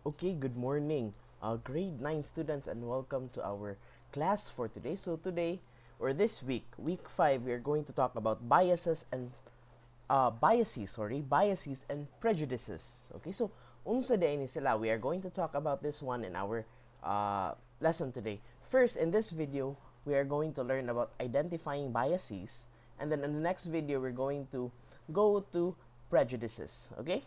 Okay, good morning, grade 9 students, and welcome to our class for today. So today, or this week, week 5, we are going to talk about biases and prejudices. Okay, so unsa day ni sila? We are going to talk about this one in our lesson today. First, in this video, we are going to learn about identifying biases, and then in the next video, we're going to go to prejudices. Okay,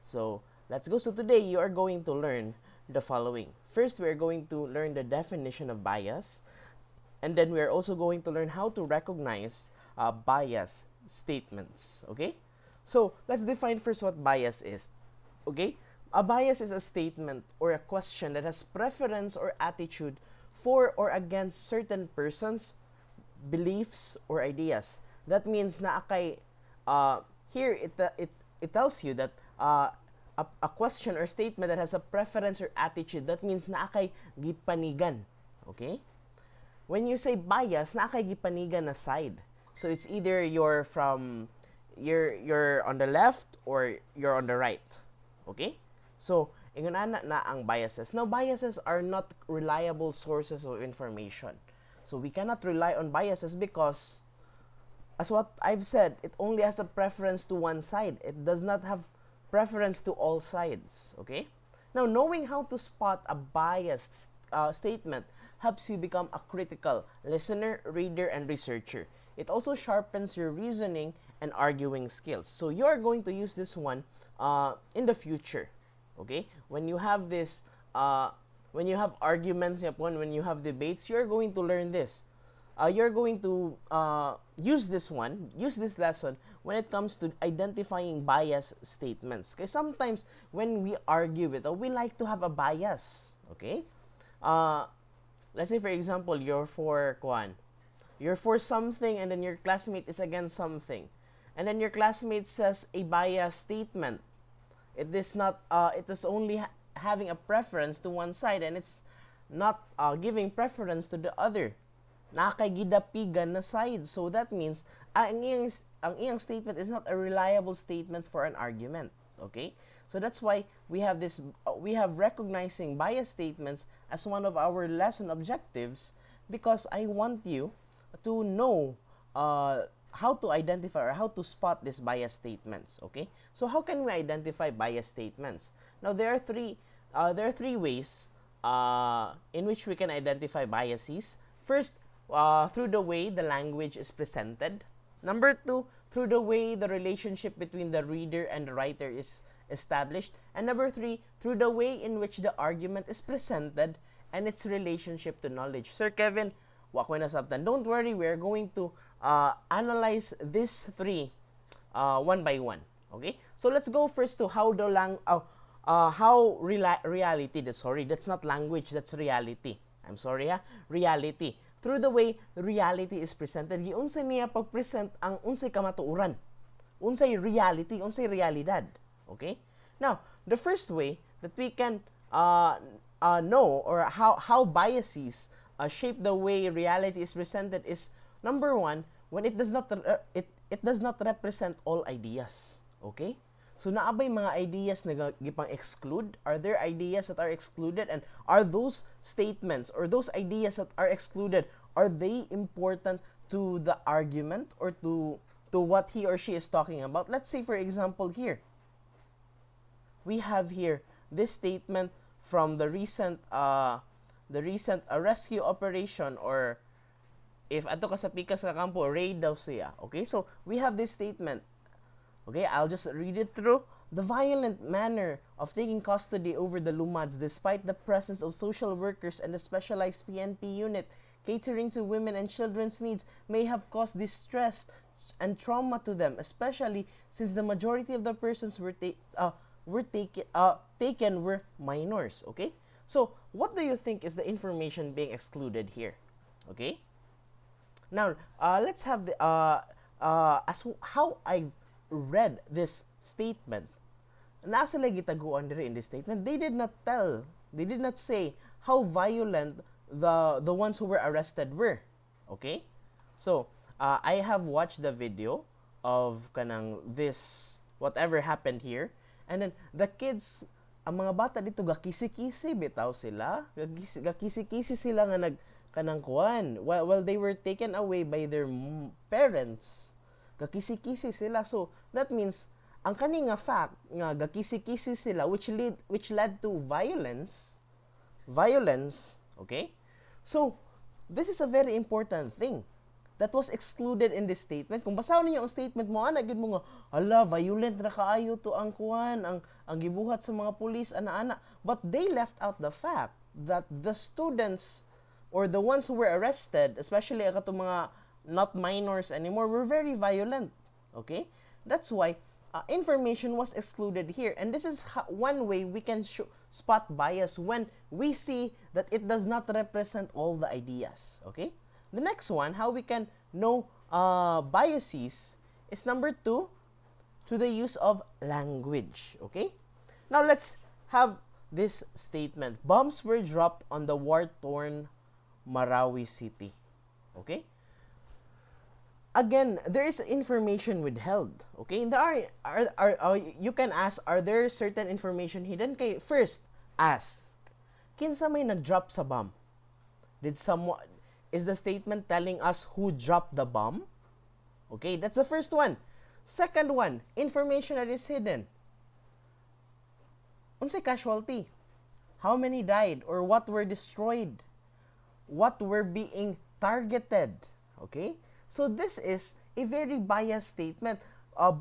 so let's go. So today, you are going to learn the following. First, we are going to learn the definition of bias, and then we are also going to learn how to recognize bias statements. Okay, so let's define first what bias is. Okay, a bias is a statement or a question that has preference or attitude for or against certain persons, beliefs, or ideas. That means na kay here it tells you that a question or statement that has a preference or attitude, that means na kay gipanigan. Okay? When you say bias, na kay gipanigan na side. So it's either you're on the left or you're on the right. Okay? So, ingon na ang biases. Now, biases are not reliable sources of information. So, we cannot rely on biases because, as what I've said, it only has a preference to one side. It does not have preference to all sides. Okay? Now, knowing how to spot a biased statement helps you become a critical listener, reader, and researcher. It also sharpens your reasoning and arguing skills. So you are going to use this one in the future. Okay? When you have this, when you have arguments, when you have debates, you're going to learn this. You're going to use this lesson when it comes to identifying bias statements. Okay? Sometimes when we argue with, we like to have a bias. Okay? Let's say for example, you're for something, and then your classmate is against something, and then your classmate says a bias statement. It is not. It is only having a preference to one side, and it's not giving preference to the other. Nakakaigidapigan na side. So that means ang iyang statement is not a reliable statement for an argument. Okay? So that's why we have recognizing bias statements as one of our lesson objectives, because I want you to know how to identify or how to spot these bias statements. Okay? So how can we identify bias statements? Now there are three ways in which we can identify biases. First, through the way the language is presented. Number two, through the way the relationship between the reader and the writer is established. And number three, through the way in which the argument is presented and its relationship to knowledge. Sir Kevin, wako na sabtan. Don't worry, we're going to analyze these three one by one. Okay? So let's go first to how reality, that's not language, that's reality. I'm sorry reality. Through the way reality is presented, unsay niya pag-present ang unsay kamatuuran, unsay reality, unsay realidad. Okay? Now, the first way that we can know or how biases shape the way reality is presented is, number one, when it does not represent all ideas. Okay? So naabay mga ideas na gipang exclude? Are there ideas that are excluded? And are those statements or those ideas that are excluded, are they important to the argument or to what he or she is talking about? Let's say for example here, we have here this statement from the recent rescue operation, or if ato ka sa pikas sa kampo, raid daw siya. Okay? So we have this statement. Okay, I'll just read it through. The violent manner of taking custody over the Lumads, despite the presence of social workers and the specialized PNP unit catering to women and children's needs, may have caused distress and trauma to them, especially since the majority of the persons taken were minors. Okay, so what do you think is the information being excluded here? Okay, now let's have the as how I've read this statement. Nasa lagi taguan dire in this statement. They did not say how violent the ones who were arrested were. Okay? So, I have watched the video of kanang this whatever happened here, and then the kids ang mga bata dito gakisi-kisi bitaw sila. Gakisi-kisi sila nga kanang kuan while they were taken away by their parents. Gakisi-kisi sila. So that means ang kani nga fact nga gakisi-kisi sila which led to violence, okay? So this is a very important thing that was excluded in this statement. Kung basahon niyo ang statement mo, ana gid mo nga, ala, violent na kaayo to ang kuan, ang gibuhat sa mga pulis, ana-ana. But they left out the fact that the students or the ones who were arrested, especially kato mga not minors anymore, were very violent. Okay? That's why information was excluded here. And this is one way we can spot bias when we see that it does not represent all the ideas. Okay? The next one, how we can know biases, is number 2, to the use of language. Okay? Now, let's have this statement. Bombs were dropped on the war-torn Marawi City. Okay? Again, there is information withheld. Okay? There are you can ask, are there certain information hidden? Okay, first, ask. Kinsa may nag-drop sa bomb? Is the statement telling us who dropped the bomb? Okay, that's the first one. Second one, information that is hidden. Unsay casualty? How many died or what were destroyed? What were being targeted? Okay? So this is a very biased statement.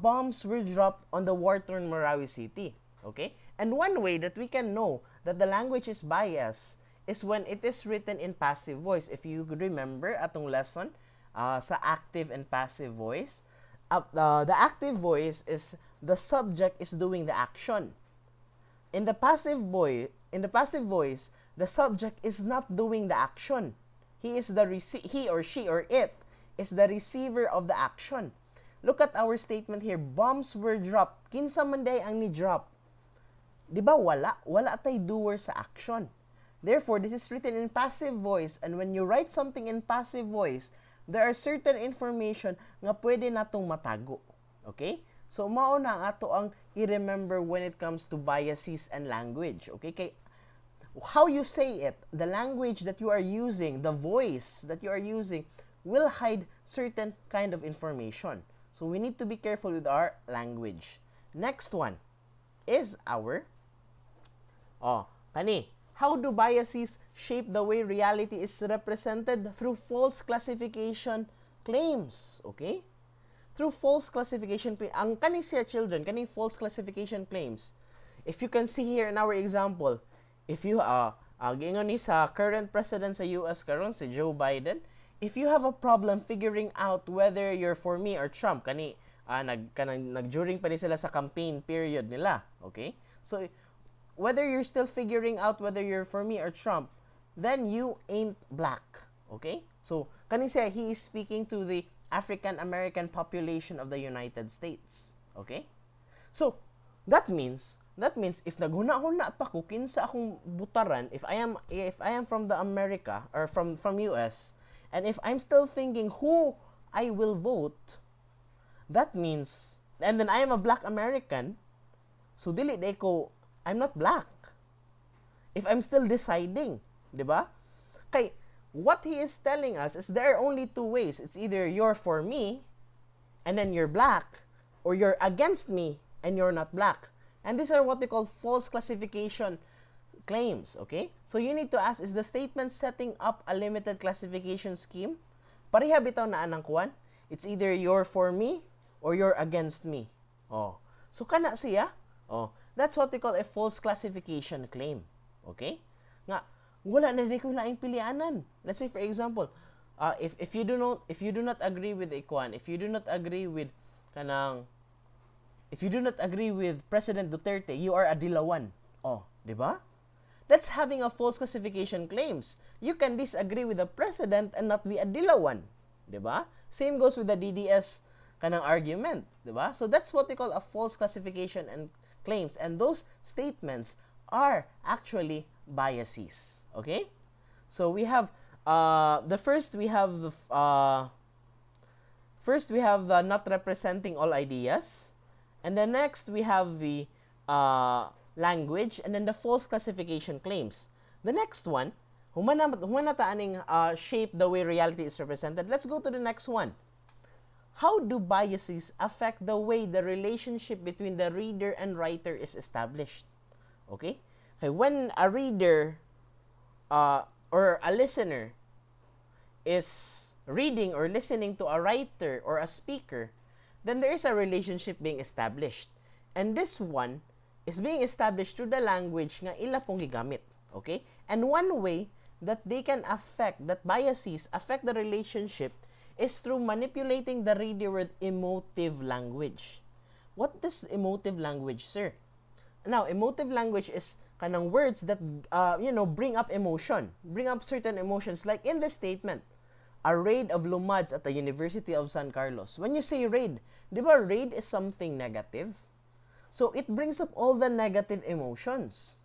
Bombs were dropped on the war-torn Marawi City. Okay? And one way that we can know that the language is biased is when it is written in passive voice. If you could remember atong lesson sa active and passive voice, the active voice is the subject is doing the action. In the passive voice, the subject is not doing the action. He or she or it is the receiver of the action. Look at our statement here. Bombs were dropped. Kinsa man day ang ni-drop? Di ba wala tay doer sa action. Therefore, this is written in passive voice, and when you write something in passive voice, there are certain information nga pwede natong matago. Okay? So, mao na ato ang i-remember when it comes to biases and language. Okay? Kay how you say it, the language that you are using, the voice that you are using, will hide certain kind of information. So, we need to be careful with our language. Next one is our how do biases shape the way reality is represented? Through false classification claims. Okay? Through false classification claims. Ang kani siya children, kani false classification claims. If you can see here in our example, if you gingon ni sa current president sa US karon si Joe Biden, if you have a problem figuring out whether you're for me or Trump, nag-during pa ni sila sa campaign period nila. Okay? So, whether you're still figuring out whether you're for me or Trump, then you ain't black. Okay? So, kanisa he is speaking to the African American population of the United States. Okay? So, that means if naghuna-huna pa ko kinsa akong butaran, if I am from the America or from US, and if I'm still thinking who I will vote, that means, and then I am a black American, so dili day ko I'm not black. If I'm still deciding, di ba? Kay, what he is telling us is there are only two ways. It's either you're for me, and then you're black, or you're against me, and you're not black. And these are what we call false classification claims, okay? So you need to ask, is the statement setting up a limited classification scheme? Pareha bitaw na anang kuan. It's either you're for me, or you're against me. Oh. So kana siya, that's what we call a false classification claim. Okay? Nga wala na di ko laing pilianan. Let's say for example, if you do not agree with Ikwan, if you do not agree with President Duterte, you are a Dilawan. Oh, di ba? That's having a false classification claims. You can disagree with the president and not be a Dilawan. Di ba? Same goes with the DDS argument. Di ba? So that's what we call a false classification and claims, and those statements are actually biases. Okay? So we have first we have the not representing all ideas, and the next we have the language, and then the false classification claims. The next one, humanata aning shape the way reality is represented. Let's go to the next one. How do biases affect the way the relationship between the reader and writer is established? Okay? When a reader or a listener is reading or listening to a writer or a speaker, then there is a relationship being established. And this one is being established through the language nga ila pong gigamit. Okay? And one way that they can affect, that biases affect the relationship is through manipulating the reader with emotive language. What is emotive language, sir? Now, emotive language is kanang words that, bring up emotion, bring up certain emotions. Like in this statement, a raid of Lumads at the University of San Carlos. When you say raid, di ba raid is something negative? So it brings up all the negative emotions.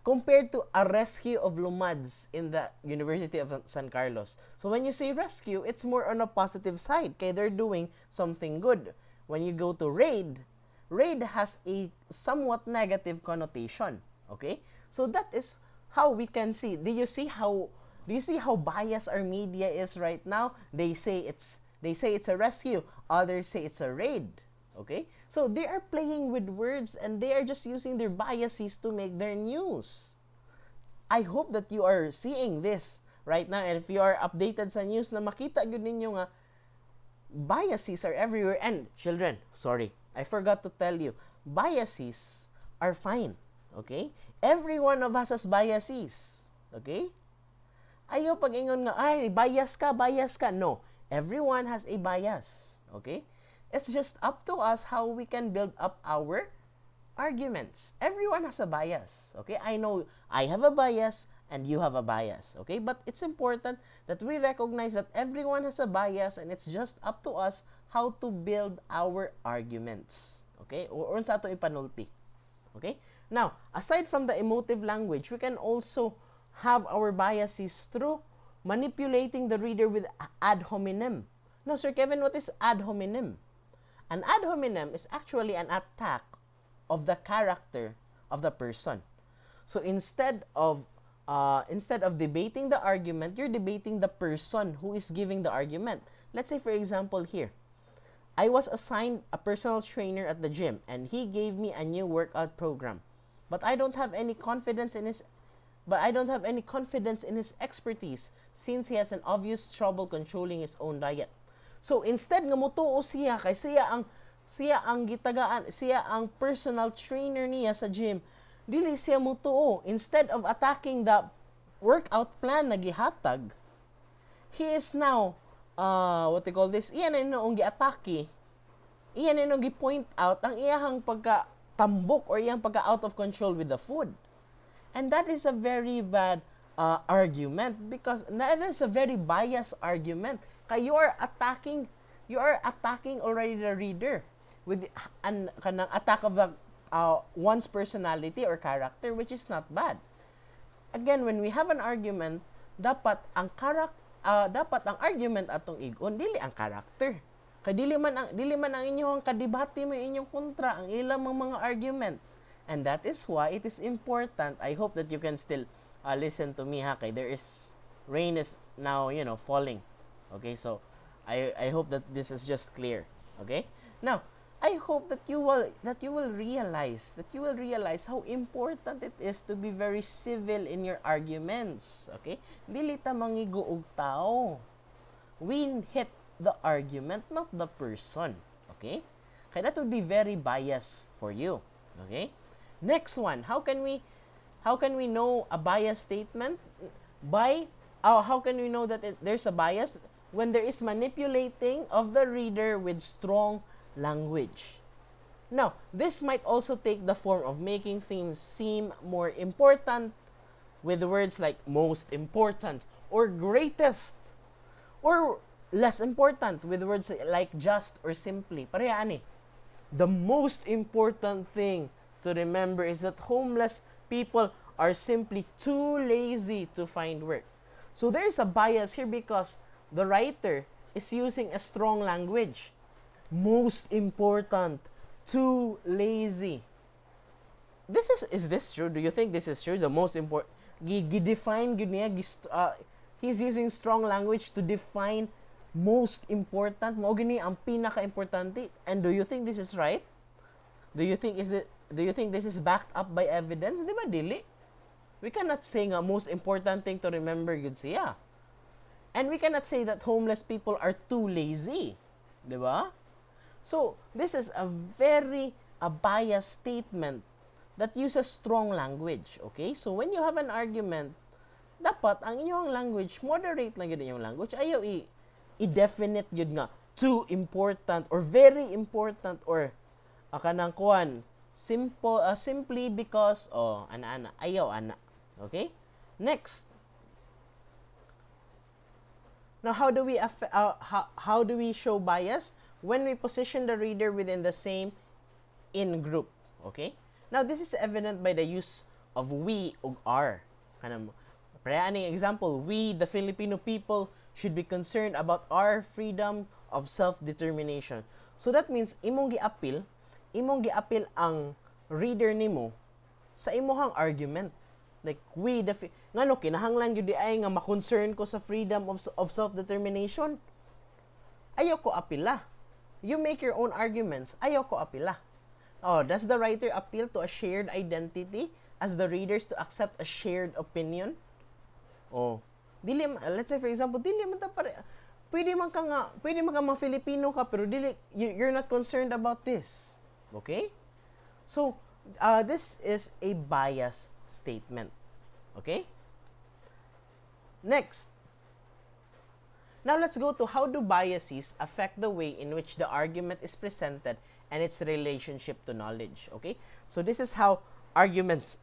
Compared to a rescue of Lumads in the University of San Carlos. So when you say rescue, it's more on a positive side. Okay, they're doing something good. When you go to raid, raid has a somewhat negative connotation. Okay? So that is how we can see. Do you see how biased our media is right now? They say it's a rescue, others say it's a raid. Okay? So they are playing with words and they are just using their biases to make their news. I hope that you are seeing this right now, and if you are updated sa news na makita gyud ninyo nga biases are everywhere. And children, sorry, I forgot to tell you, biases are fine. Okay? Every one of us has biases. Okay? Ayaw pag-ingon nga, ay, bias ka. No. Everyone has a bias. Okay? It's just up to us how we can build up our arguments. Everyone has a bias. Okay? I know I have a bias and you have a bias. Okay? But it's important that we recognize that everyone has a bias and it's just up to us how to build our arguments. Okay? Or sa ato ipanulti. Okay? Now, aside from the emotive language, we can also have our biases through manipulating the reader with ad hominem. No, Sir Kevin, what is ad hominem? An ad hominem is actually an attack of the character of the person. So instead of debating the argument, you're debating the person who is giving the argument. Let's say, for example, here, I was assigned a personal trainer at the gym and he gave me a new workout program. But I don't have any confidence in his expertise since he has an obvious trouble controlling his own diet. So instead nga mutuo siya kay siya ang gitagaan, siya ang personal trainer niya sa gym, dili siya mutuo. Instead of attacking the workout plan na gihatag, he is now iyan ang gi-atake. Iyan ang gi-point out ang iyang pagka-tambok or iyang pagka-out of control with the food. And that is a very bad argument because that is a very biased argument. Kaya you are attacking already the reader with an attack of the one's personality or character, which is not bad. Again, when we have an argument, dapat ang argument atong igon dili ang character. Kay dili man ang inyong kadebate mo inyong kontra ang ilang mga argument. And that is why it is important. I hope that you can still listen to me, ha? Kay rain is now, falling. Okay, so I hope that this is just clear. Okay? Now, I hope that you will realize how important it is to be very civil in your arguments. Okay? Dili ta mangigo og tao. We hit the argument, not the person. Okay? Kaya that would be very biased for you. Okay? Next one, how can we know a bias statement? How can we know that there's a bias? When there is manipulating of the reader with strong language. Now, this might also take the form of making things seem more important with words like most important or greatest, or less important with words like just or simply. Pareha ani. The most important thing to remember is that homeless people are simply too lazy to find work. So there is a bias here because the writer is using a strong language. Most important, too lazy. is this true? Do you think this is true? The most important, define gud niya, he's using strong language to define most important. Mao gini ang pinaka-importante. And do you think this is right? Do you think this is backed up by evidence? Di ba dili? We cannot say nga most important thing to remember gud siya. And we cannot say that homeless people are too lazy. Di ba? So, this is a very biased statement that uses strong language. Okay? So, when you have an argument, dapat ang inyong language, moderate lang yun yung language. Ayaw i-definite yun nga, too important or very important or kanang kuan, simply because, ana-ana, ayaw, ana. Okay? Next. Now, how do we show bias? When we position the reader within the same in group. Okay? Now, this is evident by the use of we ug are. Kanang aning example, we, the Filipino people, should be concerned about our freedom of self-determination. So that means imong giapil ang reader nimo sa imong argument. Like we ngano kinahanglan gyud di ay nga ma-concern ko sa freedom of self-determination. Ayaw ko apila. You make your own arguments. Ayaw ko apila. Oh, does the writer appeal to a shared identity as the readers to accept a shared opinion? Oh, let's say for example, dili man ta pare. Pwede man ka mga Filipino ka pero dili you're not concerned about this. Okay? So, this is a bias statement. Okay? Next. Now let's go to how do biases affect the way in which the argument is presented and its relationship to knowledge. Okay? So this is how arguments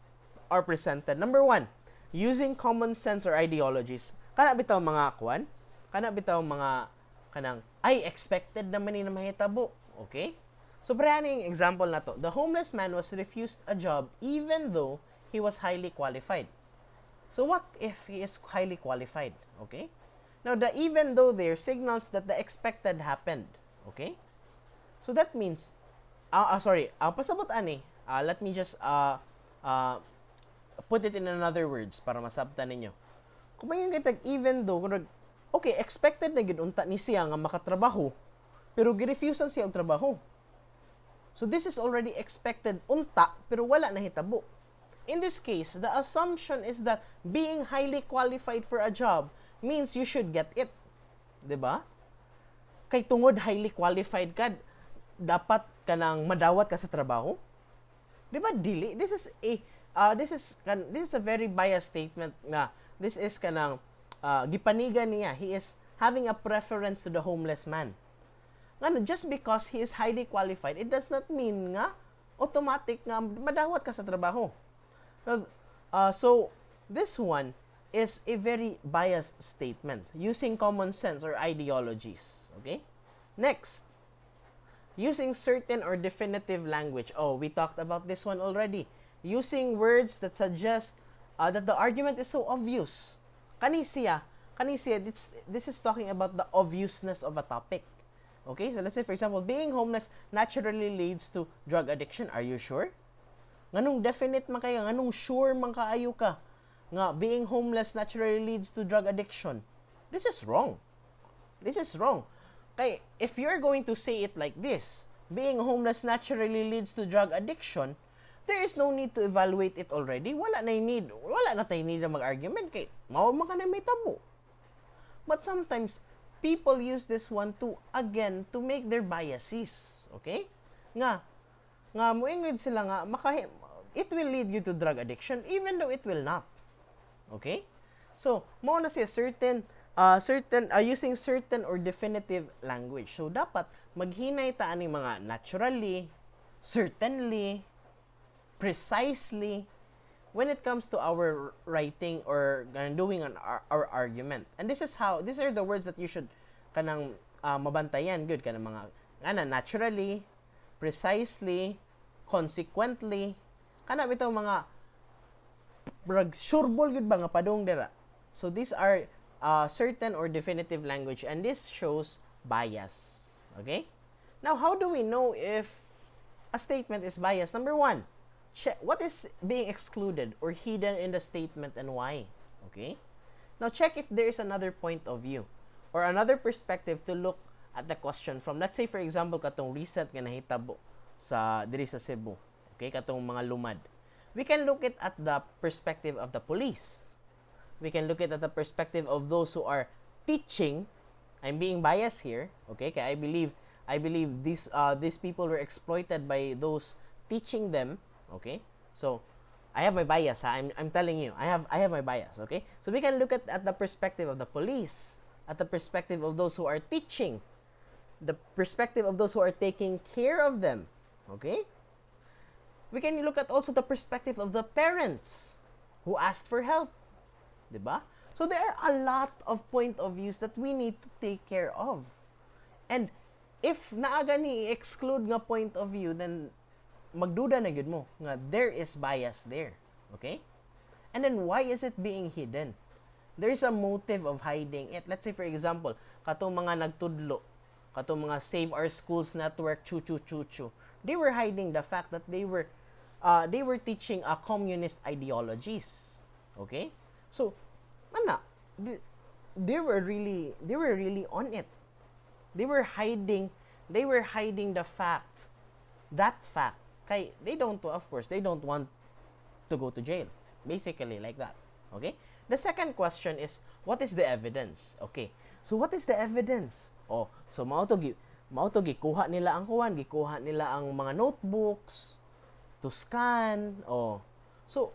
are presented. Number 1, using common sense or ideologies. Kana bitaw mga kwan? Kana bitaw mga kanang I expected naman ni na mahitabo. Okay? So praning example na to. The homeless man was refused a job even though he was highly qualified. So what if he is highly qualified? Okay? Now, the even though there signals that the expected happened. Okay? So that means, pasabot ani, let me just put it in another words para masabtan ninyo. Kung may yung kitag even though, okay, expected na gid unta ni siya nga makatrabaho, pero gi-refusean siya og trabaho. So this is already expected unta, pero wala na hitabo. In this case, the assumption is that being highly qualified for a job means you should get it. 'Di ba? Kay tungod highly qualified ka, dapat ka nang madawat ka sa trabaho. 'Di ba? Dili. This is a very biased statement na this is kanang gipanigan niya. He is having a preference to the homeless man. Ngano, just because he is highly qualified, it does not mean nga automatic nga madawat ka sa trabaho. So this one is a very biased statement using common sense or ideologies. Okay? Next, using certain or definitive language. Oh, we talked about this one already. Using words that suggest that the argument is so obvious. Kanisiya, this is talking about the obviousness of a topic. Okay? So let's say, for example, being homeless naturally leads to drug addiction. Are you sure? Nganong definite man kayo? Nganong sure man kaayo ka? Nga, being homeless naturally leads to drug addiction. This is wrong. This is wrong. Kay, if you're going to say it like this, being homeless naturally leads to drug addiction, there is no need to evaluate it already. Wala na tayo need na mag-argument kay mao man ka na may tabo. But sometimes, people use this one to make their biases. Okay? Nga moingod sila nga, it will lead you to drug addiction even though it will not. Okay? So, mao na siya using certain or definitive language. So, dapat maghinay ta ani mga naturally, certainly, precisely when it comes to our writing or doing our argument. And these are the words that you should kanang mabantayan good kanang mga naturally, precisely, consequently, kana bitaw mga sureball yun ba nga padong dira. So these are certain or definitive language and this shows bias. Okay? Now, how do we know if a statement is biased? Number 1, check what is being excluded or hidden in the statement and why. Okay? Now check if there is another point of view or another perspective to look at the question from. Let's say for example katong recent nga nahitabo sa diri sa Cebu. Okay, katong mga lumad. We can look at the perspective of the police. We can look at the perspective of those who are teaching. I'm being biased here, okay? Kaya I believe these people were exploited by those teaching them, okay? So I have my bias. I'm telling you, I have my bias, okay? So we can look at the perspective of the police, at the perspective of those who are teaching, the perspective of those who are taking care of them, okay? We can look at also the perspective of the parents who asked for help, diba? So there are a lot of point of views that we need to take care of. And if naaga ni exclude nga point of view, then magduda na gyud mo nga there is bias there. Okay? And then why is it being hidden? There is a motive of hiding it. Let's say for example, katong mga nagtudlo, katong mga Save Our Schools Network, chu. They were hiding the fact that they were teaching a communist ideologies. Okay? So, they were really on it. They were hiding the fact, that fact. Kay they don't want to go to jail. Basically like that. Okay? The second question is, what is the evidence? Okay. So what is the evidence? Oh, so mao to gikuha nila ang gikuha nila ang mga notebooks to scan. Oh. So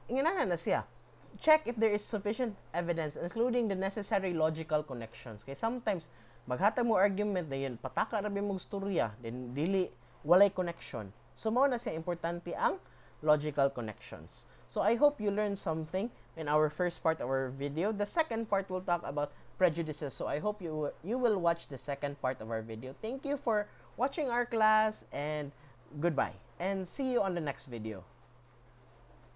ingana na siya. Check if there is sufficient evidence including the necessary logical connections. Kay sometimes maghatag mo argument na yun pataka ra mo storya then dili walay connection. So mao na siya importante ang logical connections. So I hope you learned something in our first part of our video. The second part will talk about prejudices. So I hope you will watch the second part of our video. Thank you for watching our class and goodbye and see you on the next video.